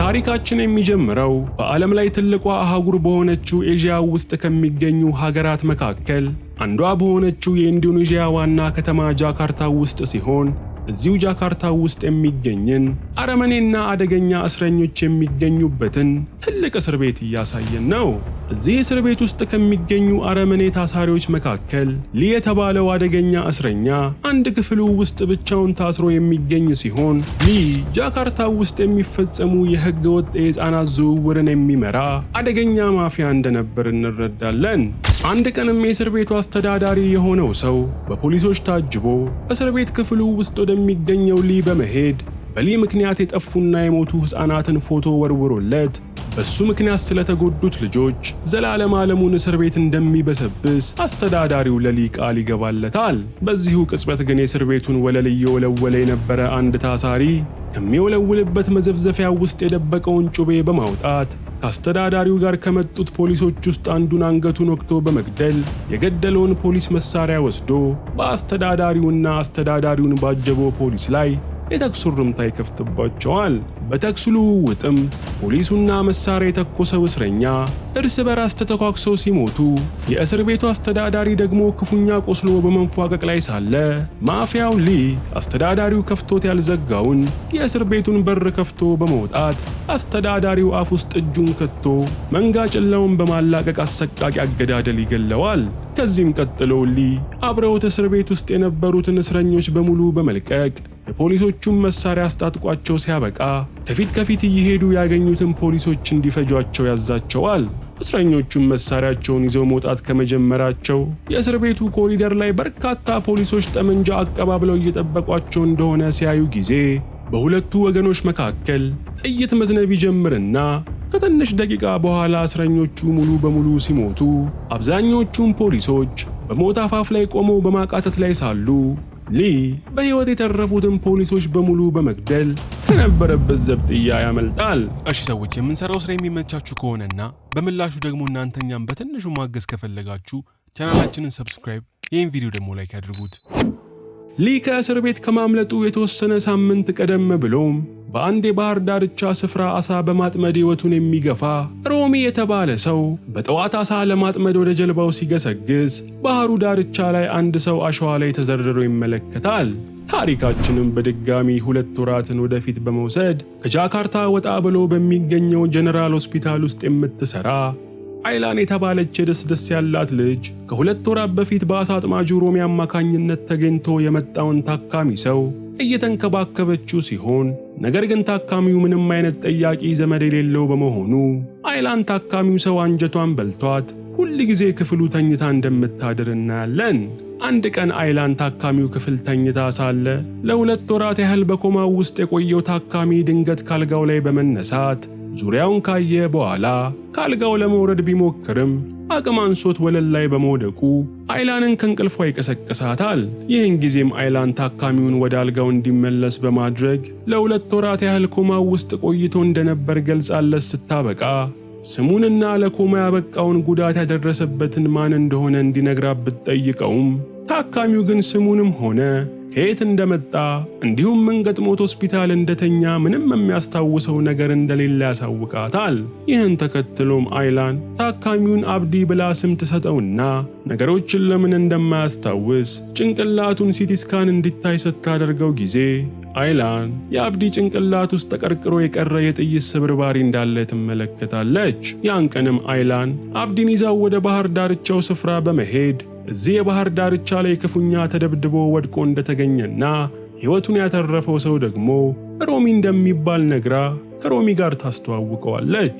ታሪካችን የሚጀምረው በዓለም ላይ ትልቋ አህጉር በሆነችው ኤዥያ ውስጥ ከሚገኙ ሀገራት መካከል አንዷ በሆነችው የኢንዶኔዥያ ዋና ከተማ ጃካርታ ውስጥ ሲሆን እዚሁ ጃካርታ ውስጥ የሚገኝን አረመኔና አደገኛ እስረኞች የሚገኙበትን ትልቅ እስር ቤት እያሳየን ነው። እዚህ እስር ቤት ውስጥ ከሚገኙ አረመኔ ታሳሪዎች መካከል ሊ የተባለው አደገኛ እስረኛ አንድ ክፍሉ ውስጥ ብቻውን ታስሮ የሚገኝ ሲሆን ሊ ጃካርታ ውስጥ የሚፈጸሙ የሕገ ወጥ የሕፃናት ዝውውርን የሚመራ አደገኛ ማፊያ እንደነበር እንረዳለን። አንድ ቀንም የእስር ቤቱ አስተዳዳሪ የሆነው ሰው በፖሊሶች ታጅቦ እስር ቤት ክፍሉ ውስጥ ወደሚገኘው ሊ በመሄድ በሊ ምክንያት የጠፉና የሞቱ ሕፃናትን ፎቶ ወርውሮለት በሱ ምክንያት ስለተጎዱት ልጆች ዘላለም ዓለሙን እስር ቤት እንደሚበሰብስ አስተዳዳሪው ለሊ ቃል ይገባለታል። በዚሁ ቅጽበት ግን የእስር ቤቱን ወለል እየወለወለ የነበረ አንድ ታሳሪ ከሚወለውልበት መዘፍዘፊያ ውስጥ የደበቀውን ጩቤ በማውጣት ከአስተዳዳሪው ጋር ከመጡት ፖሊሶች ውስጥ አንዱን አንገቱን ወቅቶ በመግደል የገደለውን ፖሊስ መሳሪያ ወስዶ በአስተዳዳሪውና አስተዳዳሪውን ባጀበው ፖሊስ ላይ የተኩስ ርምታ ይከፍትባቸዋል። በተኩስ ልውውጥም ፖሊሱና መሳሪያ የተኮሰው እስረኛ እርስ በራስ ተተኳኩሰው ሲሞቱ የእስር ቤቱ አስተዳዳሪ ደግሞ ክፉኛ ቆስሎ በመንፏቀቅ ላይ ሳለ ማፊያው ሊ አስተዳዳሪው ከፍቶት ያልዘጋውን የእስር ቤቱን በር ከፍቶ በመውጣት አስተዳዳሪው አፍ ውስጥ እጁን ከቶ መንጋጭላውን በማላቀቅ አሰቃቂ አገዳደል ይገለዋል። ከዚህም ቀጥሎ ሊ አብረውት እስር ቤት ውስጥ የነበሩትን እስረኞች በሙሉ በመልቀቅ የፖሊሶቹን መሳሪያ አስታጥቋቸው ሲያበቃ ከፊት እየሄዱ ያገኙትን ፖሊሶች እንዲፈጇቸው ያዛቸዋል። እስረኞቹም መሳሪያቸውን ይዘው መውጣት ከመጀመራቸው የእስር ቤቱ ኮሪደር ላይ በርካታ ፖሊሶች ጠመንጃ አቀባብለው እየጠበቋቸው እንደሆነ ሲያዩ ጊዜ በሁለቱ ወገኖች መካከል ጥይት መዝነብ ይጀምርና ከትንሽ ደቂቃ በኋላ እስረኞቹ ሙሉ በሙሉ ሲሞቱ አብዛኞቹም ፖሊሶች በሞት አፋፍ ላይ ቆመው በማቃተት ላይ ሳሉ ሊ በሕይወት የተረፉትን ፖሊሶች በሙሉ በመግደል ከነበረበት ዘብጥያ ያመልጣል። እሺ ሰዎች የምንሰራው ስራ የሚመቻችሁ ከሆነና በምላሹ ደግሞ እናንተኛም በትንሹ ማገዝ ከፈለጋችሁ ቻናላችንን ሰብስክራይብ፣ ይህን ቪዲዮ ደግሞ ላይክ ያድርጉት። ሊ ከእስር ቤት ከማምለጡ የተወሰነ ሳምንት ቀደም ብሎም በአንድ የባህር ዳርቻ ስፍራ አሳ በማጥመድ ሕይወቱን የሚገፋ ሮሚ የተባለ ሰው በጠዋት አሳ ለማጥመድ ወደ ጀልባው ሲገሰግስ ባህሩ ዳርቻ ላይ አንድ ሰው አሸዋ ላይ ተዘርሮ ይመለከታል። ታሪካችንም በድጋሚ 2 ወራትን ወደፊት በመውሰድ ከጃካርታ ወጣ ብሎ በሚገኘው ጀነራል ሆስፒታል ውስጥ የምትሰራ አይላን የተባለች ደስ ያላት ልጅ ከ2 ወራት በፊት በአሳ አጥማጁ ሮሚ አማካኝነት ተገኝቶ የመጣውን ታካሚ ሰው እየተንከባከበችው ሲሆን ነገር ግን ታካሚው ምንም አይነት ጠያቂ ዘመድ የሌለው በመሆኑ አይላን ታካሚው ሰው አንጀቷን በልቷት ሁል ጊዜ ክፍሉ ተኝታ እንደምታድር እናያለን። አንድ ቀን አይላን ታካሚው ክፍል ተኝታ ሳለ ለ2 ወራት ያህል በኮማው ውስጥ የቆየው ታካሚ ድንገት ካልጋው ላይ በመነሳት ዙሪያውን ካየ በኋላ ካልጋው ለመውረድ ቢሞክርም አቅም አንሶት ወለል ላይ በመውደቁ አይላንን ከእንቅልፏ ይቀሰቅሳታል። ይህን ጊዜም አይላን ታካሚውን ወደ አልጋው እንዲመለስ በማድረግ ለ2 ወራት ያህል ኮማው ውስጥ ቆይቶ እንደነበር ገልጻለት ስታበቃ ስሙንና ለኮማ ያበቃውን ጉዳት ያደረሰበትን ማን እንደሆነ እንዲነግራት ብትጠይቀውም ታካሚው ግን ስሙንም ሆነ ከየት እንደመጣ እንዲሁም ምን ገጥሞት ሆስፒታል እንደተኛ ምንም የሚያስታውሰው ነገር እንደሌለ ያሳውቃታል። ይህን ተከትሎም አይላን ታካሚውን አብዲ ብላ ስም ትሰጠውና ነገሮችን ለምን እንደማያስታውስ ጭንቅላቱን ሲቲ ስካን እንዲታይ ስታደርገው ጊዜ አይላን የአብዲ ጭንቅላት ውስጥ ተቀርቅሮ የቀረ የጥይት ስብርባሪ እንዳለ ትመለከታለች። ያን ቀንም አይላን አብዲን ይዛው ወደ ባህር ዳርቻው ስፍራ በመሄድ እዚህ የባህር ዳርቻ ላይ ክፉኛ ተደብድቦ ወድቆ እንደተገኘና ሕይወቱን ያተረፈው ሰው ደግሞ ሮሚ እንደሚባል ነግራ ከሮሚ ጋር ታስተዋውቀዋለች።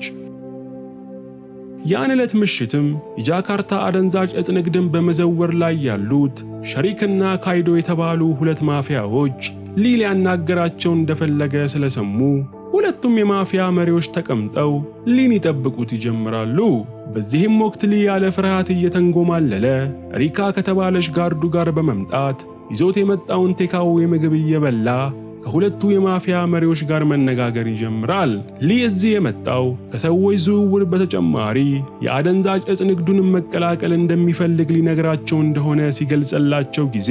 ያን ዕለት ምሽትም የጃካርታ አደንዛዥ ዕፅ ንግድን በመዘወር ላይ ያሉት ሸሪክና ካይዶ የተባሉ 2 ማፊያዎች ሊ ሊያናገራቸው እንደፈለገ ስለሰሙ ሁለቱም የማፊያ መሪዎች ተቀምጠው ሊን ይጠብቁት ይጀምራሉ። በዚህም ወቅት ሊ ያለ ፍርሃት እየተንጎማለለ ሪካ ከተባለች ጋርዱ ጋር በመምጣት ይዞት የመጣውን ቴካዌ ምግብ እየበላ ከሁለቱ የማፊያ መሪዎች ጋር መነጋገር ይጀምራል። ሊ እዚህ የመጣው ከሰዎች ዝውውር በተጨማሪ የአደንዛዥ ዕፅ ንግዱንም መቀላቀል እንደሚፈልግ ሊነግራቸው እንደሆነ ሲገልጽላቸው ጊዜ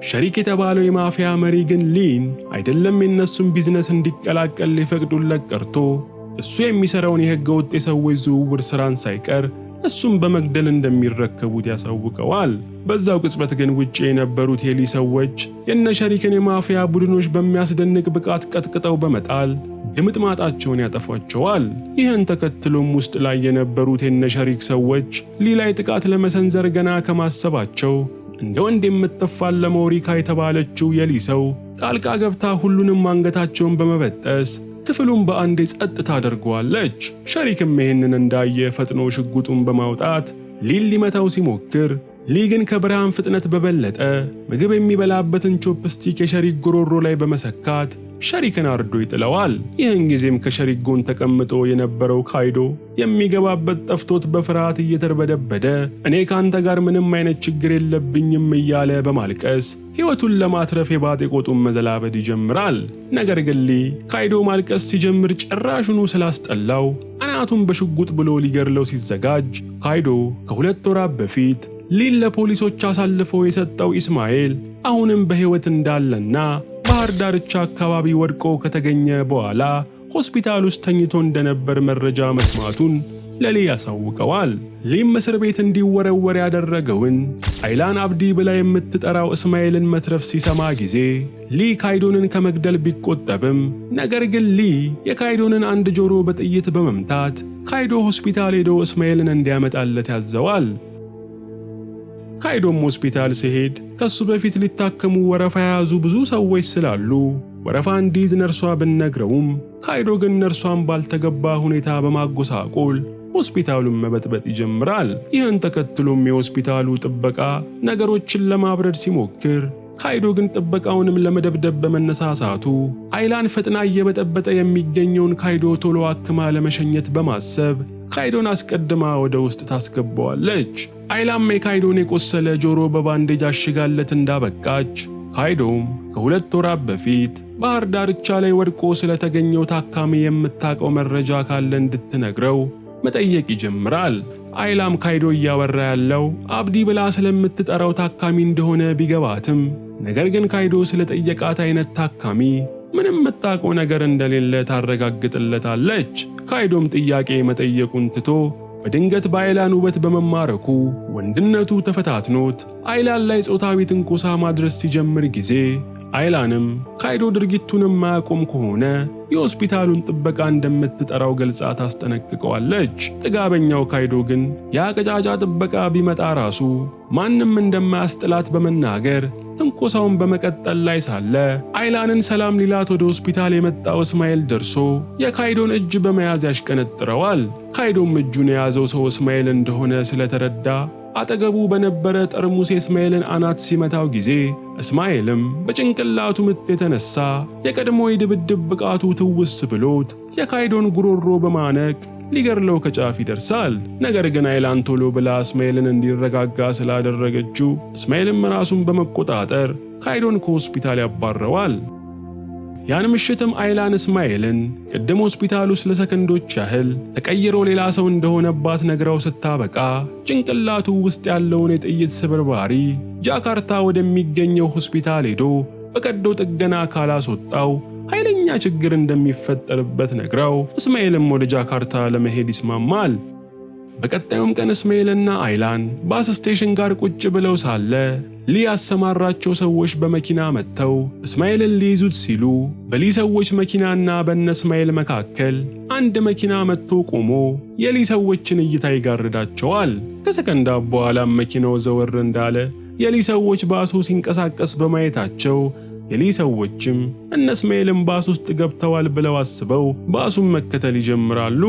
ሸሪክ የተባለው የማፊያ መሪ ግን ሊን አይደለም የነሱን ቢዝነስ እንዲቀላቀል ሊፈቅዱለት ቀርቶ እሱ የሚሰራውን የሕገ ወጥ የሰዎች ዝውውር ስራን ሳይቀር እሱም በመግደል እንደሚረከቡት ያሳውቀዋል። በዛው ቅጽበት ግን ውጪ የነበሩት የሊ ሰዎች የነ ሸሪክን የማፊያ ቡድኖች በሚያስደንቅ ብቃት ቀጥቅጠው በመጣል ድምጥማጣቸውን ያጠፏቸዋል። ይህን ተከትሎም ውስጥ ላይ የነበሩት የነ ሸሪክ ሰዎች ሊ ላይ ጥቃት ለመሰንዘር ገና ከማሰባቸው እንደ ወንድ የምትፋለመው ሪካ የተባለችው የሊ ሰው ጣልቃ ገብታ ሁሉንም አንገታቸውን በመበጠስ ክፍሉን በአንዴ ጸጥ ታደርገዋለች። ሸሪክም ይህንን እንዳየ ፈጥኖ ሽጉጡን በማውጣት ሊን ሊመታው ሲሞክር ሊ ግን ከብርሃን ፍጥነት በበለጠ ምግብ የሚበላበትን ቾፕስቲክ የሸሪክ ጉሮሮ ላይ በመሰካት ሸሪክን አርዶ ይጥለዋል። ይህን ጊዜም ከሸሪክ ጎን ተቀምጦ የነበረው ካይዶ የሚገባበት ጠፍቶት በፍርሃት እየተርበደበደ እኔ ካንተ ጋር ምንም አይነት ችግር የለብኝም እያለ በማልቀስ ሕይወቱን ለማትረፍ የባጤ ቆጡን መዘላበድ ይጀምራል። ነገር ግን ሊ ካይዶ ማልቀስ ሲጀምር ጭራሹኑ ስላስጠላው አናቱን በሽጉጥ ብሎ ሊገርለው ሲዘጋጅ ካይዶ ከ2 ወራት በፊት ሊን ለፖሊሶች አሳልፎ የሰጠው ኢስማኤል አሁንም በሕይወት እንዳለና ባህር ዳርቻ አካባቢ ወድቆ ከተገኘ በኋላ ሆስፒታል ውስጥ ተኝቶ እንደነበር መረጃ መስማቱን ለሊ ያሳውቀዋል። ሊም እስር ቤት እንዲወረወር ያደረገውን አይላን አብዲ ብላ የምትጠራው እስማኤልን መትረፍ ሲሰማ ጊዜ ሊ ካይዶንን ከመግደል ቢቆጠብም ነገር ግን ሊ የካይዶንን አንድ ጆሮ በጥይት በመምታት ካይዶ ሆስፒታል ሄዶ እስማኤልን እንዲያመጣለት ያዘዋል። ካይዶም ሆስፒታል ሲሄድ ከሱ በፊት ሊታከሙ ወረፋ የያዙ ብዙ ሰዎች ስላሉ ወረፋ እንዲይዝ ነርሷ ብነግረውም ካይዶ ግን ነርሷን ባልተገባ ሁኔታ በማጎሳቆል ሆስፒታሉን መበጥበጥ ይጀምራል። ይህን ተከትሎም የሆስፒታሉ ጥበቃ ነገሮችን ለማብረድ ሲሞክር ካይዶ ግን ጥበቃውንም ለመደብደብ በመነሳሳቱ አይላን ፈጥና እየበጠበጠ የሚገኘውን ካይዶ ቶሎ አክማ ለመሸኘት በማሰብ ካይዶን አስቀድማ ወደ ውስጥ ታስገባዋለች። አይላም የካይዶን የቆሰለ ጆሮ በባንዴጅ አሽጋለት እንዳበቃች ካይዶም ከ2 ወራት በፊት ባህር ዳርቻ ላይ ወድቆ ስለተገኘው ታካሚ የምታውቀው መረጃ ካለ እንድትነግረው መጠየቅ ይጀምራል። አይላም ካይዶ እያወራ ያለው አብዲ ብላ ስለምትጠራው ታካሚ እንደሆነ ቢገባትም ነገር ግን ካይዶ ስለጠየቃት አይነት ታካሚ ምንም የምታውቀው ነገር እንደሌለ ታረጋግጥለታለች። ካይዶም ጥያቄ መጠየቁን ትቶ በድንገት በአይላን ውበት በመማረኩ ወንድነቱ ተፈታትኖት አይላን ላይ ጾታዊ ትንኮሳ ማድረስ ሲጀምር ጊዜ አይላንም ካይዶ ድርጊቱንም ማያቆም ከሆነ የሆስፒታሉን ጥበቃ እንደምትጠራው ገልጻ ታስጠነቅቀዋለች። ጥጋበኛው ካይዶ ግን ያቀጫጫ ጥበቃ ቢመጣ ራሱ ማንም እንደማያስጥላት በመናገር ትንኮሳውን በመቀጠል ላይ ሳለ አይላንን ሰላም ሊላት ወደ ሆስፒታል የመጣው እስማኤል ደርሶ የካይዶን እጅ በመያዝ ያሽቀነጥረዋል። ካይዶም እጁን የያዘው ሰው እስማኤል እንደሆነ ስለተረዳ አጠገቡ በነበረ ጠርሙስ እስማኤልን አናት ሲመታው ጊዜ እስማኤልም በጭንቅላቱ ምት የተነሳ የቀድሞ የድብድብ ብቃቱ ትውስ ብሎት የካይዶን ጉሮሮ በማነቅ ሊገርለው ከጫፍ ይደርሳል። ነገር ግን አይላን ቶሎ ብላ እስማኤልን እንዲረጋጋ ስላደረገችው እስማኤልም ራሱን በመቆጣጠር ካይዶን ከሆስፒታል ያባረዋል። ያን ምሽትም አይላን እስማኤልን ቅድም ሆስፒታል ውስጥ ለሰከንዶች ያህል ተቀይሮ ሌላ ሰው እንደሆነባት ነግራው ስታበቃ ጭንቅላቱ ውስጥ ያለውን የጥይት ስብርባሪ ጃካርታ ወደሚገኘው ሆስፒታል ሄዶ በቀዶ ጥገና ካላስወጣው ኃይለኛ ችግር እንደሚፈጠርበት ነግራው እስማኤልም ወደ ጃካርታ ለመሄድ ይስማማል። በቀጣዩም ቀን እስማኤልና አይላን ባስ ስቴሽን ጋር ቁጭ ብለው ሳለ ሊ ያሰማራቸው ሰዎች በመኪና መጥተው እስማኤልን ሊይዙት ሲሉ በሊ ሰዎች መኪናና በእነ እስማኤል መካከል አንድ መኪና መጥቶ ቆሞ የሊ ሰዎችን እይታ ይጋርዳቸዋል። ከሰከንዳት በኋላም መኪናው ዘወር እንዳለ የሊ ሰዎች ባሱ ሲንቀሳቀስ በማየታቸው የሊ ሰዎችም እነ እስማኤልን ባስ ውስጥ ገብተዋል ብለው አስበው ባሱን መከተል ይጀምራሉ።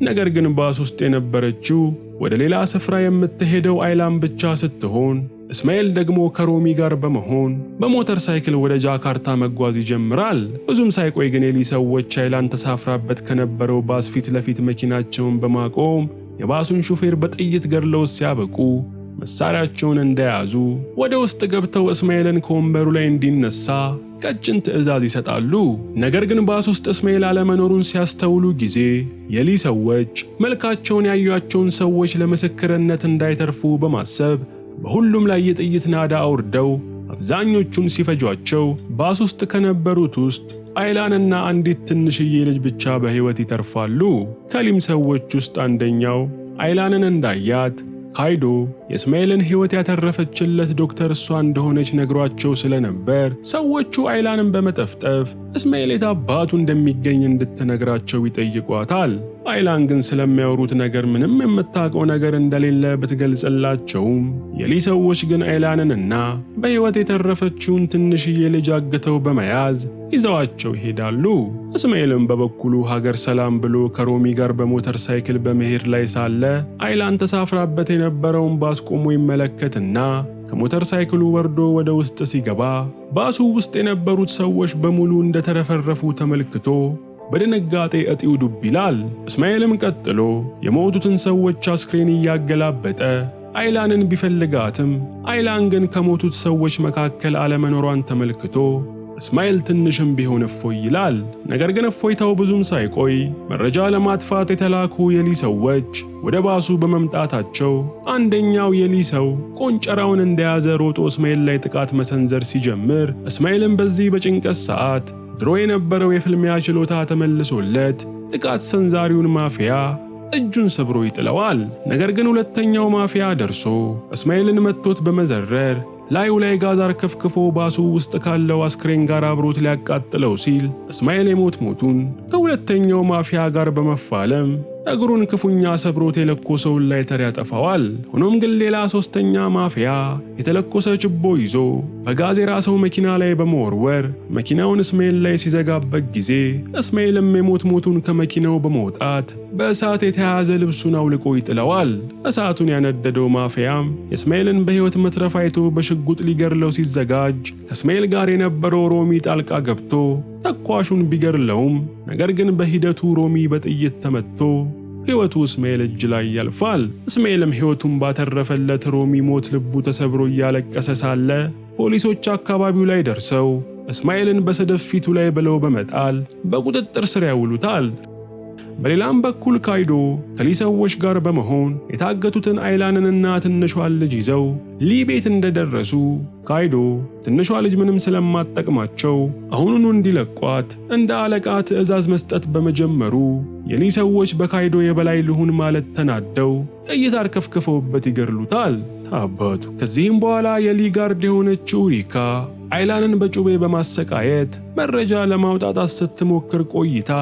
ነገር ግን ባስ ውስጥ የነበረችው ወደ ሌላ ስፍራ የምትሄደው አይላን ብቻ ስትሆን እስማኤል ደግሞ ከሮሚ ጋር በመሆን በሞተር ሳይክል ወደ ጃካርታ መጓዝ ይጀምራል። ብዙም ሳይቆይ ግን የሊ ሰዎች አይላን ተሳፍራበት ከነበረው ባስ ፊት ለፊት መኪናቸውን በማቆም የባሱን ሹፌር በጥይት ገድለው ሲያበቁ መሳሪያቸውን እንደያዙ ወደ ውስጥ ገብተው እስማኤልን ከወንበሩ ላይ እንዲነሳ ቀጭን ትዕዛዝ ይሰጣሉ። ነገር ግን ባስ ውስጥ እስማኤል አለመኖሩን ሲያስተውሉ ጊዜ የሊ ሰዎች መልካቸውን ያዩአቸውን ሰዎች ለምስክርነት እንዳይተርፉ በማሰብ በሁሉም ላይ የጥይት ናዳ አውርደው አብዛኞቹን ሲፈጇቸው ባስ ውስጥ ከነበሩት ውስጥ አይላንና አንዲት ትንሽዬ ልጅ ብቻ በሕይወት ይተርፋሉ። ከሊም ሰዎች ውስጥ አንደኛው አይላንን እንዳያት ካይዶ የእስማኤልን ሕይወት ያተረፈችለት ዶክተር እሷ እንደሆነች ነግሯቸው ስለነበር ሰዎቹ አይላንን በመጠፍጠፍ እስማኤል የት አባቱ እንደሚገኝ እንድትነግራቸው ይጠይቋታል። አይላን ግን ስለሚያወሩት ነገር ምንም የምታውቀው ነገር እንደሌለ ብትገልጽላቸውም የሊ ሰዎች ግን አይላንንና በሕይወት የተረፈችውን ትንሽዬ ልጅ አግተው በመያዝ ይዘዋቸው ይሄዳሉ። እስማኤልም በበኩሉ ሀገር ሰላም ብሎ ከሮሚ ጋር በሞተር ሳይክል በመሄድ ላይ ሳለ አይላን ተሳፍራበት የነበረውን ባስ ቆሞ ይመለከትና ከሞተር ሳይክሉ ወርዶ ወደ ውስጥ ሲገባ ባሱ ውስጥ የነበሩት ሰዎች በሙሉ እንደተረፈረፉ ተመልክቶ በድንጋጤ እጢው ዱብ ይላል። እስማኤልም ቀጥሎ የሞቱትን ሰዎች አስክሬን እያገላበጠ አይላንን ቢፈልጋትም አይላን ግን ከሞቱት ሰዎች መካከል አለመኖሯን ተመልክቶ እስማኤል ትንሽም ቢሆን እፎይ ይላል። ነገር ግን እፎይታው ብዙም ሳይቆይ መረጃ ለማጥፋት የተላኩ የሊ ሰዎች ወደ ባሱ በመምጣታቸው አንደኛው የሊ ሰው ቆንጨራውን እንደያዘ ሮጦ እስማኤል ላይ ጥቃት መሰንዘር ሲጀምር እስማኤልም በዚህ በጭንቀት ሰዓት ድሮ የነበረው የፍልሚያ ችሎታ ተመልሶለት ጥቃት ሰንዛሪውን ማፊያ እጁን ሰብሮ ይጥለዋል። ነገር ግን ሁለተኛው ማፊያ ደርሶ እስማኤልን መጥቶት በመዘረር ላዩ ላይ ጋዝ አርከፍክፎ ባሱ ውስጥ ካለው አስክሬን ጋር አብሮት ሊያቃጥለው ሲል እስማኤል የሞት ሞቱን ከሁለተኛው ማፊያ ጋር በመፋለም እግሩን ክፉኛ ሰብሮት የለኮሰውን ላይተር ያጠፋዋል። ሆኖም ግን ሌላ ሶስተኛ ማፊያ የተለኮሰ ችቦ ይዞ በጋዝ የራሰው መኪና ላይ በመወርወር መኪናውን እስማኤል ላይ ሲዘጋበት ጊዜ እስማኤልም የሞት ሞቱን ከመኪናው በመውጣት በእሳት የተያዘ ልብሱን አውልቆ ይጥለዋል። እሳቱን ያነደደው ማፊያም የእስማኤልን በሕይወት መትረፍ አይቶ በሽጉጥ ሊገርለው ሲዘጋጅ ከእስማኤል ጋር የነበረው ሮሚ ጣልቃ ገብቶ ተኳሹን ቢገርለውም ነገር ግን በሂደቱ ሮሚ በጥይት ተመትቶ ሕይወቱ እስማኤል እጅ ላይ ያልፋል። እስማኤልም ሕይወቱን ባተረፈለት ሮሚ ሞት ልቡ ተሰብሮ እያለቀሰ ሳለ ፖሊሶች አካባቢው ላይ ደርሰው እስማኤልን በሰደፍ ፊቱ ላይ ብለው በመጣል በቁጥጥር ስር ያውሉታል። በሌላም በኩል ካይዶ ከሊ ሰዎች ጋር በመሆን የታገቱትን አይላንንና ትንሿን ልጅ ይዘው ሊ ቤት እንደደረሱ ካይዶ ትንሿ ልጅ ምንም ስለማትጠቅማቸው አሁኑኑ እንዲለቋት እንደ አለቃ ትዕዛዝ መስጠት በመጀመሩ የሊ ሰዎች በካይዶ የበላይ ልሁን ማለት ተናደው ጥይት አርከፍክፈውበት ይገርሉታል። አባቱ ከዚህም በኋላ የሊ ጋርድ የሆነችው ሪካ አይላንን በጩቤ በማሰቃየት መረጃ ለማውጣት ስትሞክር ቆይታ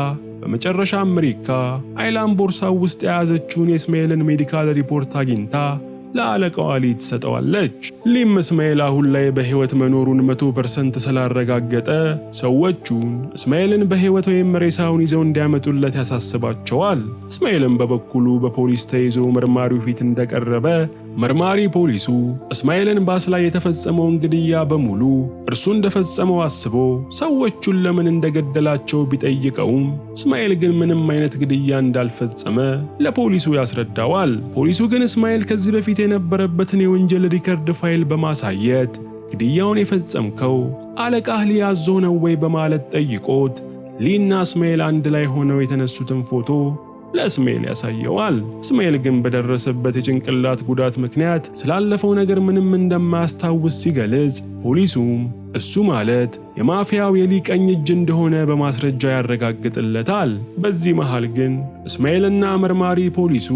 በመጨረሻም ሪካ አይላን ቦርሳው ውስጥ የያዘችውን የእስማኤልን ሜዲካል ሪፖርት አግኝታ ለአለቃዋ ሊ ትሰጠዋለች። ሊም እስማኤል አሁን ላይ በሕይወት መኖሩን 100% ስላረጋገጠ ሰዎቹን እስማኤልን በሕይወት ወይም ሬሳውን ይዘው እንዲያመጡለት ያሳስባቸዋል። እስማኤልም በበኩሉ በፖሊስ ተይዞ መርማሪው ፊት እንደቀረበ መርማሪ ፖሊሱ እስማኤልን ባስ ላይ የተፈጸመውን ግድያ በሙሉ እርሱ እንደፈጸመው አስቦ ሰዎቹን ለምን እንደገደላቸው ቢጠይቀውም እስማኤል ግን ምንም አይነት ግድያ እንዳልፈጸመ ለፖሊሱ ያስረዳዋል። ፖሊሱ ግን እስማኤል ከዚህ በፊት የነበረበትን የወንጀል ሪከርድ ፋይል በማሳየት ግድያውን የፈጸምከው አለቃህ ሊ ያዞ ነው ወይ በማለት ጠይቆት ሊና እስማኤል አንድ ላይ ሆነው የተነሱትን ፎቶ ለእስማኤል ያሳየዋል። እስማኤል ግን በደረሰበት የጭንቅላት ጉዳት ምክንያት ስላለፈው ነገር ምንም እንደማያስታውስ ሲገልጽ ፖሊሱም እሱ ማለት የማፊያው የሊ ቀኝ እጅ እንደሆነ በማስረጃ ያረጋግጥለታል። በዚህ መሃል ግን እስማኤልና መርማሪ ፖሊሱ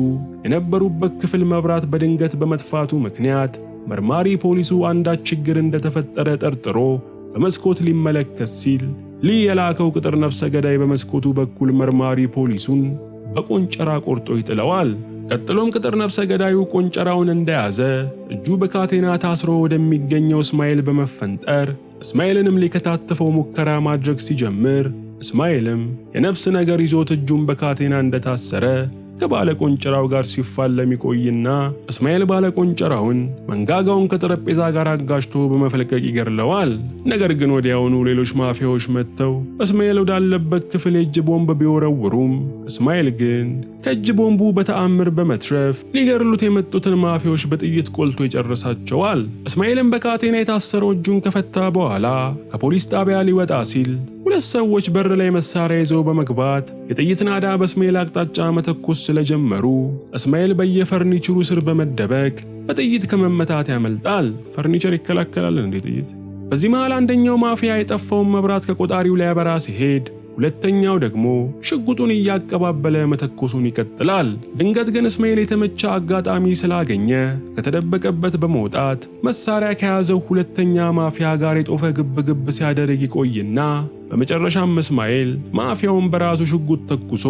የነበሩበት ክፍል መብራት በድንገት በመጥፋቱ ምክንያት መርማሪ ፖሊሱ አንዳች ችግር እንደተፈጠረ ጠርጥሮ በመስኮት ሊመለከት ሲል ሊ የላከው ቅጥር ነፍሰ ገዳይ በመስኮቱ በኩል መርማሪ ፖሊሱን በቆንጨራ ቆርጦ ይጥለዋል። ቀጥሎም ቅጥር ነፍሰ ገዳዩ ቆንጨራውን እንደያዘ እጁ በካቴና ታስሮ ወደሚገኘው እስማኤል በመፈንጠር እስማኤልንም ሊከታተፈው ሙከራ ማድረግ ሲጀምር እስማኤልም የነፍስ ነገር ይዞት እጁን በካቴና እንደታሰረ ከባለ ቆንጨራው ጋር ሲፋለም ይቆይና እስማኤል ባለ ቆንጨራውን መንጋጋውን ከጠረጴዛ ጋር አጋጭቶ በመፈልቀቅ ይገርለዋል። ነገር ግን ወዲያውኑ ሌሎች ማፊያዎች መጥተው እስማኤል ወዳለበት ክፍል የእጅ ቦምብ ቢወረውሩም እስማኤል ግን ከእጅ ቦምቡ በተአምር በመትረፍ ሊገርሉት የመጡትን ማፊያዎች በጥይት ቆልቶ ይጨርሳቸዋል። እስማኤልም በካቴና የታሰረው እጁን ከፈታ በኋላ ከፖሊስ ጣቢያ ሊወጣ ሲል ሁለት ሰዎች በር ላይ መሳሪያ ይዘው በመግባት የጥይት ናዳ በእስማኤል አቅጣጫ መተኮስ ስለጀመሩ እስማኤል በየፈርኒቸሩ ስር በመደበቅ በጥይት ከመመታት ያመልጣል። ፈርኒቸር ይከላከላል እንዴ ጥይት? በዚህ መሃል አንደኛው ማፊያ የጠፋውን መብራት ከቆጣሪው ላይ ያበራ ሲሄድ፣ ሁለተኛው ደግሞ ሽጉጡን እያቀባበለ መተኮሱን ይቀጥላል። ድንገት ግን እስማኤል የተመቸ አጋጣሚ ስላገኘ ከተደበቀበት በመውጣት መሳሪያ ከያዘው ሁለተኛ ማፊያ ጋር የጦፈ ግብግብ ሲያደርግ ይቆይና በመጨረሻም እስማኤል ማፊያውን በራሱ ሽጉጥ ተኩሶ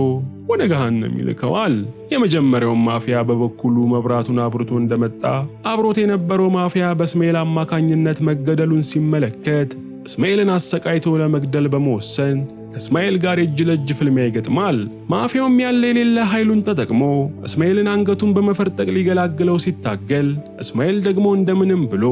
ወደ ገሃነም ይልከዋል። የመጀመሪያው ማፊያ በበኩሉ መብራቱን አብርቶ እንደመጣ አብሮት የነበረው ማፊያ በእስማኤል አማካኝነት መገደሉን ሲመለከት እስማኤልን አሰቃይቶ ለመግደል በመወሰን ከእስማኤል ጋር የእጅ ለእጅ ፍልሚያ ይገጥማል። ማፊያውም ያለ የሌለ ኃይሉን ተጠቅሞ እስማኤልን አንገቱን በመፈርጠቅ ሊገላግለው ሲታገል፣ እስማኤል ደግሞ እንደምንም ብሎ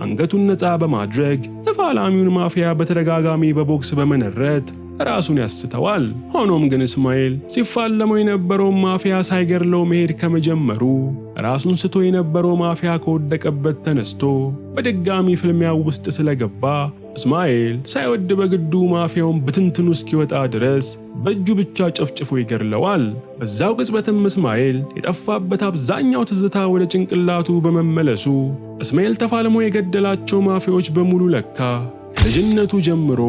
አንገቱን ነፃ በማድረግ ተፋላሚውን ማፊያ በተደጋጋሚ በቦክስ በመነረት ራሱን ያስተዋል። ሆኖም ግን እስማኤል ሲፋለመው የነበረው ማፊያ ሳይገድለው መሄድ ከመጀመሩ ራሱን ስቶ የነበረው ማፊያ ከወደቀበት ተነስቶ በድጋሚ ፍልሚያው ውስጥ ስለገባ እስማኤል ሳይወድ በግዱ ማፊያውን ብትንትኑ እስኪወጣ ድረስ በእጁ ብቻ ጨፍጭፎ ይገድለዋል። በዛው ቅጽበትም እስማኤል የጠፋበት አብዛኛው ትዝታ ወደ ጭንቅላቱ በመመለሱ እስማኤል ተፋልሞ የገደላቸው ማፊያዎች በሙሉ ለካ ከልጅነቱ ጀምሮ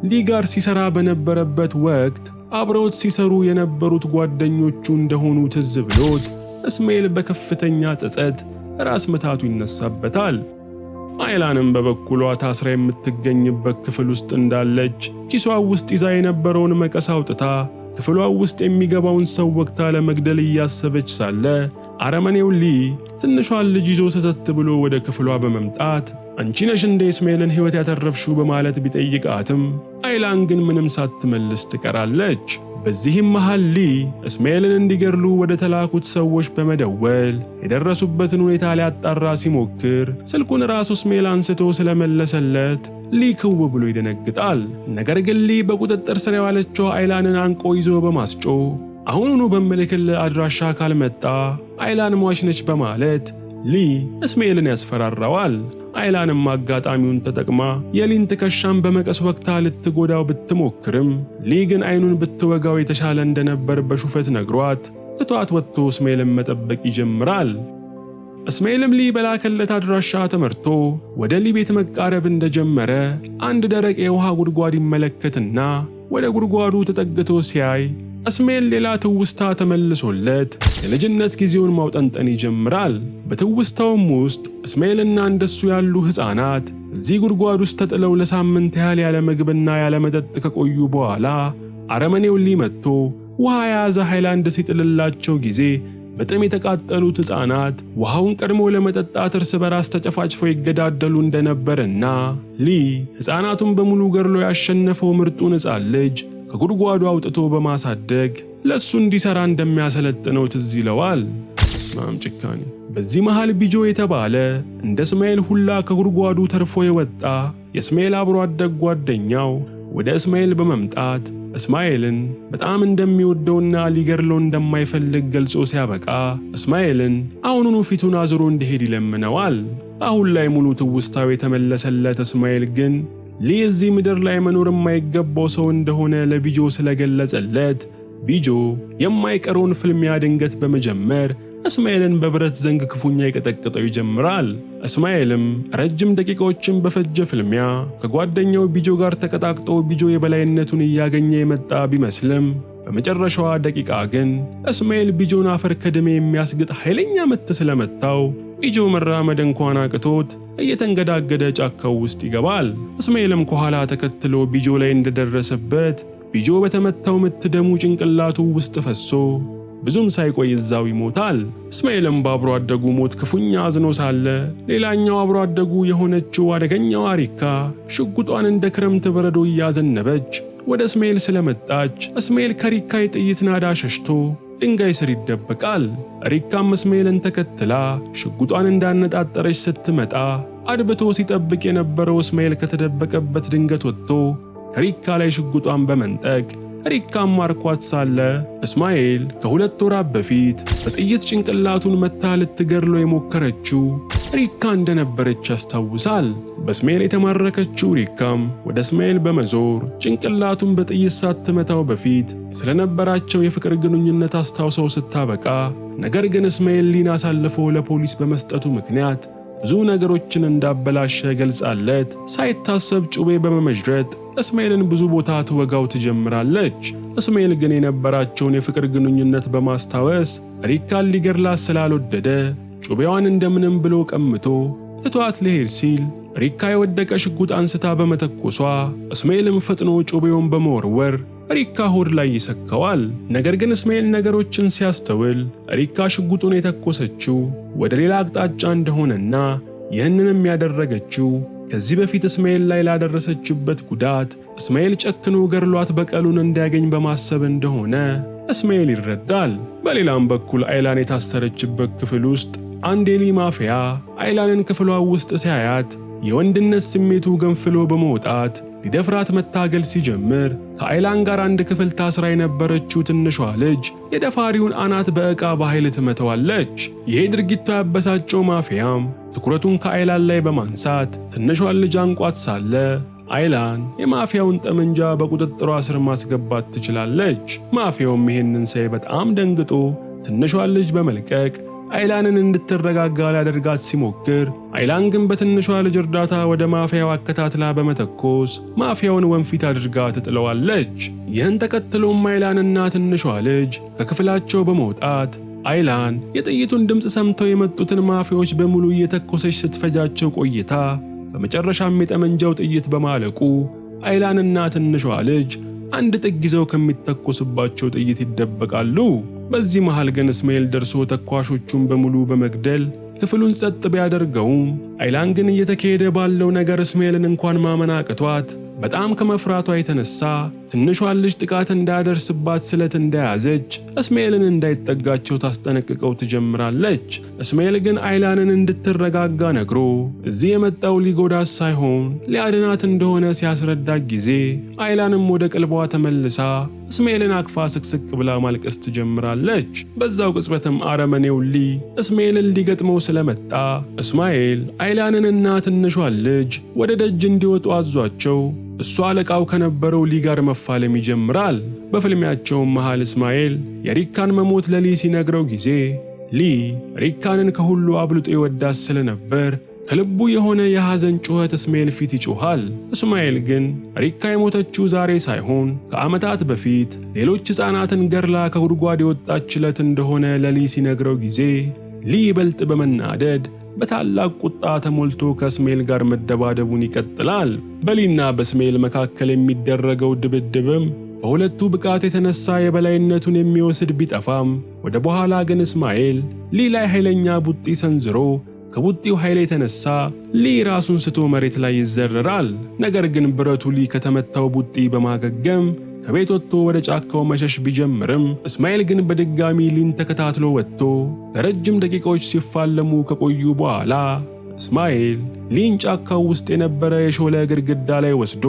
ሊ ጋር ሲሰራ በነበረበት ወቅት አብረውት ሲሰሩ የነበሩት ጓደኞቹ እንደሆኑ ትዝ ብሎት እስማኤል በከፍተኛ ጸጸት ራስ ምታቱ ይነሳበታል። አይላንም በበኩሏ ታስራ የምትገኝበት ክፍል ውስጥ እንዳለች ኪሷ ውስጥ ይዛ የነበረውን መቀስ አውጥታ ክፍሏ ውስጥ የሚገባውን ሰው ወቅታ ለመግደል እያሰበች ሳለ አረመኔው ሊ ትንሿን ልጅ ይዞ ሰተት ብሎ ወደ ክፍሏ በመምጣት አንቺ ነሽ እንደ እስማኤልን ሕይወት ያተረፍሽው በማለት ቢጠይቃትም አይላን ግን ምንም ሳትመልስ ትቀራለች። በዚህም መሃል ሊ እስማኤልን እንዲገድሉ ወደ ተላኩት ሰዎች በመደወል የደረሱበትን ሁኔታ ሊያጣራ ሲሞክር ስልኩን ራሱ እስማኤል አንስቶ ስለመለሰለት ሊ ክው ብሎ ይደነግጣል። ነገር ግን ሊ በቁጥጥር ስር የዋለችው አይላንን አንቆ ይዞ በማስጮ አሁኑኑ በመልክል አድራሻ ካልመጣ አይላን ሟች ነች በማለት ሊ እስማኤልን ያስፈራራዋል። አይላንም አጋጣሚውን ተጠቅማ የሊን ትከሻን በመቀስ ወቅታ ልትጎዳው ብትሞክርም ሊ ግን አይኑን ብትወጋው የተሻለ እንደነበር በሹፈት ነግሯት ትቷት ወጥቶ እስማኤልን መጠበቅ ይጀምራል። እስማኤልም ሊ በላከለት አድራሻ ተመርቶ ወደ ሊ ቤት መቃረብ እንደጀመረ አንድ ደረቅ የውሃ ጉድጓድ ይመለከትና ወደ ጉድጓዱ ተጠግቶ ሲያይ እስማኤል ሌላ ትውስታ ተመልሶለት የልጅነት ጊዜውን ማውጠንጠን ይጀምራል። በትውስታውም ውስጥ እስማኤልና እንደሱ ያሉ ሕፃናት እዚህ ጉድጓድ ውስጥ ተጥለው ለሳምንት ያህል ያለ ምግብና ያለ መጠጥ ከቆዩ በኋላ አረመኔው ሊ መጥቶ ውሃ የያዘ ሃይላንድ ሲጥልላቸው ጊዜ በጣም የተቃጠሉት ሕፃናት ውሃውን ቀድሞ ለመጠጣት እርስ በራስ ተጨፋጭፈው ይገዳደሉ እንደነበርና ሊ ሕፃናቱን በሙሉ ገድሎ ያሸነፈው ምርጡን ሕፃን ልጅ ከጉድጓዱ አውጥቶ በማሳደግ ለሱ እንዲሰራ እንደሚያሰለጥነው ትዝ ይለዋል። ስማም ጭካኔ። በዚህ መሃል ቢጆ የተባለ እንደ እስማኤል ሁላ ከጉድጓዱ ተርፎ የወጣ የእስማኤል አብሮ አደግ ጓደኛው ወደ እስማኤል በመምጣት እስማኤልን በጣም እንደሚወደውና ሊገድለው እንደማይፈልግ ገልጾ ሲያበቃ እስማኤልን አሁኑኑ ፊቱን አዝሮ እንዲሄድ ይለምነዋል። አሁን ላይ ሙሉ ትውስታው የተመለሰለት እስማኤል ግን ሊ እዚህ ምድር ላይ መኖር የማይገባው ሰው እንደሆነ ለቢጆ ስለገለጸለት ቢጆ የማይቀረውን ፍልሚያ ድንገት በመጀመር እስማኤልን በብረት ዘንግ ክፉኛ ይቀጠቅጠው ይጀምራል። እስማኤልም ረጅም ደቂቃዎችን በፈጀ ፍልሚያ ከጓደኛው ቢጆ ጋር ተቀጣቅጦ ቢጆ የበላይነቱን እያገኘ የመጣ ቢመስልም በመጨረሻዋ ደቂቃ ግን እስማኤል ቢጆን አፈር ከደሜ የሚያስግጥ ኃይለኛ ምት ስለመታው ቢጆ መራመድ እንኳን አቅቶት እየተንገዳገደ ጫካው ውስጥ ይገባል። እስማኤልም ከኋላ ተከትሎ ቢጆ ላይ እንደደረሰበት ቢጆ በተመታው ምት ደሙ ጭንቅላቱ ውስጥ ፈሶ ብዙም ሳይቆይ እዛው ይሞታል። እስማኤልም በአብሮ አደጉ ሞት ክፉኛ አዝኖ ሳለ ሌላኛው አብሮ አደጉ የሆነችው አደገኛዋ ሪካ ሽጉጧን እንደ ክረምት በረዶ እያዘነበች ወደ እስማኤል ስለመጣች እስማኤል ከሪካ የጥይት ናዳ ሸሽቶ ድንጋይ ስር ይደበቃል። ሪካም እስማኤልን ተከትላ ሽጉጧን እንዳነጣጠረች ስትመጣ አድብቶ ሲጠብቅ የነበረው እስማኤል ከተደበቀበት ድንገት ወጥቶ ከሪካ ላይ ሽጉጧን በመንጠቅ ሪካም ማርኳት ሳለ እስማኤል ከሁለት ወራት በፊት በጥይት ጭንቅላቱን መታ ልትገድሎ የሞከረችው ሪካ እንደነበረች ያስታውሳል። በእስማኤል የተማረከችው ሪካም ወደ እስማኤል በመዞር ጭንቅላቱን በጥይት ሳትመታው በፊት ስለነበራቸው የፍቅር ግንኙነት አስታውሰው ስታበቃ፣ ነገር ግን እስማኤል ሊን አሳልፎ ለፖሊስ በመስጠቱ ምክንያት ብዙ ነገሮችን እንዳበላሸ ገልጻለት ሳይታሰብ ጩቤ በመመዥረት እስማኤልን ብዙ ቦታ ትወጋው ትጀምራለች። እስማኤል ግን የነበራቸውን የፍቅር ግንኙነት በማስታወስ ሪካን ሊገድላት ስላልወደደ ጩቤዋን እንደምንም ብሎ ቀምቶ ትቷት ሊሄድ ሲል ሪካ የወደቀ ሽጉጥ አንስታ በመተኮሷ እስማኤልም ፈጥኖ ጩቤውን በመወርወር ሪካ ሆድ ላይ ይሰካዋል። ነገር ግን እስማኤል ነገሮችን ሲያስተውል ሪካ ሽጉጡን የተኮሰችው ወደ ሌላ አቅጣጫ እንደሆነና ይህንንም ያደረገችው ከዚህ በፊት እስማኤል ላይ ላደረሰችበት ጉዳት እስማኤል ጨክኖ ገድሏት በቀሉን እንዲያገኝ በማሰብ እንደሆነ እስማኤል ይረዳል። በሌላም በኩል አይላን የታሰረችበት ክፍል ውስጥ አንድ የሊ ማፊያ አይላንን ክፍሏ ውስጥ ሲያያት የወንድነት ስሜቱ ገንፍሎ በመውጣት ሊደፍራት መታገል ሲጀምር ከአይላን ጋር አንድ ክፍል ታስራ የነበረችው ትንሿ ልጅ የደፋሪውን አናት በዕቃ በኃይል ትመተዋለች። ይሄ ድርጊቷ ያበሳጨው ማፊያም ትኩረቱን ከአይላን ላይ በማንሳት ትንሿን ልጅ አንቋት ሳለ አይላን የማፊያውን ጠመንጃ በቁጥጥሯ ስር ማስገባት ትችላለች። ማፊያውም ይሄንን ሳይ በጣም ደንግጦ ትንሿን ልጅ በመልቀቅ አይላንን እንድትረጋጋ ሊያደርጋት ሲሞክር አይላን ግን በትንሿ ልጅ እርዳታ ወደ ማፊያው አከታትላ በመተኮስ ማፊያውን ወንፊት አድርጋ ትጥለዋለች። ይህን ተከትሎም አይላንና ትንሿ ልጅ ከክፍላቸው በመውጣት አይላን የጥይቱን ድምፅ ሰምተው የመጡትን ማፊያዎች በሙሉ እየተኮሰች ስትፈጃቸው ቆይታ በመጨረሻም የጠመንጃው ጥይት በማለቁ አይላንና ትንሿ ልጅ አንድ ጥግ ይዘው ከሚተኮስባቸው ጥይት ይደበቃሉ። በዚህ መሃል ግን እስማኤል ደርሶ ተኳሾቹን በሙሉ በመግደል ክፍሉን ጸጥ ቢያደርገውም አይላን ግን እየተካሄደ ባለው ነገር እስማኤልን እንኳን ማመን አቅቷት በጣም ከመፍራቷ የተነሳ ትንሿን ልጅ ጥቃት እንዳያደርስባት ስለት እንደያዘች እስማኤልን እንዳይጠጋቸው ታስጠነቅቀው ትጀምራለች። እስማኤል ግን አይላንን እንድትረጋጋ ነግሮ እዚህ የመጣው ሊጎዳት ሳይሆን ሊያድናት እንደሆነ ሲያስረዳት ጊዜ አይላንም ወደ ቀልቧ ተመልሳ እስማኤልን አቅፋ ስቅስቅ ብላ ማልቀስ ትጀምራለች። በዛው ቅጽበትም አረመኔው ሊ እስማኤልን ሊገጥመው ስለመጣ እስማኤል አይላንንና ትንሿን ልጅ ወደ ደጅ እንዲወጡ አዟቸው እሱ አለቃው ከነበረው ሊ ጋር መፋለም ይጀምራል። በፍልሚያቸውም መሃል እስማኤል የሪካን መሞት ለሊ ሲነግረው ጊዜ ሊ ሪካንን ከሁሉ አብልጦ ይወዳት ስለነበር ከልቡ የሆነ የሐዘን ጩኸት እስማኤል ፊት ይጮሃል። እስማኤል ግን ሪካ የሞተችው ዛሬ ሳይሆን ከዓመታት በፊት ሌሎች ሕፃናትን ገርላ ከጉድጓድ የወጣችለት እንደሆነ ለሊ ሲነግረው ጊዜ ሊ ይበልጥ በመናደድ በታላቅ ቁጣ ተሞልቶ ከእስማኤል ጋር መደባደቡን ይቀጥላል። በሊና በእስማኤል መካከል የሚደረገው ድብድብም በሁለቱ ብቃት የተነሳ የበላይነቱን የሚወስድ ቢጠፋም ወደ በኋላ ግን እስማኤል ሊ ላይ ኃይለኛ ቡጢ ሰንዝሮ ከቡጢው ኃይል የተነሳ ሊ ራሱን ስቶ መሬት ላይ ይዘረራል። ነገር ግን ብረቱ ሊ ከተመታው ቡጢ በማገገም ከቤት ወጥቶ ወደ ጫካው መሸሽ ቢጀምርም እስማኤል ግን በድጋሚ ሊን ተከታትሎ ወጥቶ ለረጅም ደቂቃዎች ሲፋለሙ ከቆዩ በኋላ እስማኤል ሊን ጫካው ውስጥ የነበረ የሾለ ግድግዳ ላይ ወስዶ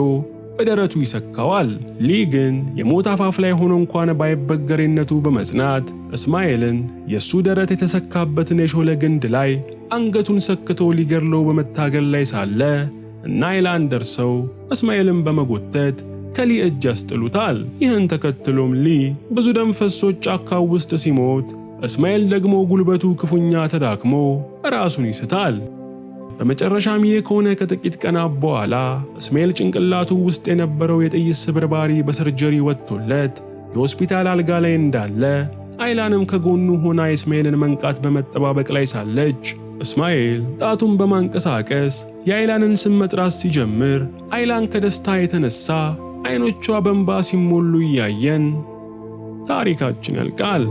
በደረቱ ይሰካዋል። ሊ ግን የሞት አፋፍ ላይ ሆኖ እንኳን ባይበገሬነቱ በመጽናት እስማኤልን የሱ ደረት የተሰካበትን የሾለ ግንድ ላይ አንገቱን ሰክቶ ሊገድለው በመታገል ላይ ሳለ እና አይላን ደርሰው እስማኤልን በመጎተት ከሊ እጅ ያስጥሉታል። ይህን ተከትሎም ሊ ብዙ ደም ፈሶች ጫካው ውስጥ ሲሞት እስማኤል ደግሞ ጉልበቱ ክፉኛ ተዳክሞ ራሱን ይስታል። በመጨረሻም ይህ ከሆነ ከጥቂት ቀናት በኋላ እስማኤል ጭንቅላቱ ውስጥ የነበረው የጥይት ስብርባሪ በሰርጀሪ ወጥቶለት የሆስፒታል አልጋ ላይ እንዳለ አይላንም ከጎኑ ሆና የእስማኤልን መንቃት በመጠባበቅ ላይ ሳለች እስማኤል ጣቱን በማንቀሳቀስ የአይላንን ስም መጥራት ሲጀምር አይላን ከደስታ የተነሳ አይኖቿ በእንባ ሲሞሉ እያየን ታሪካችን ያልቃል።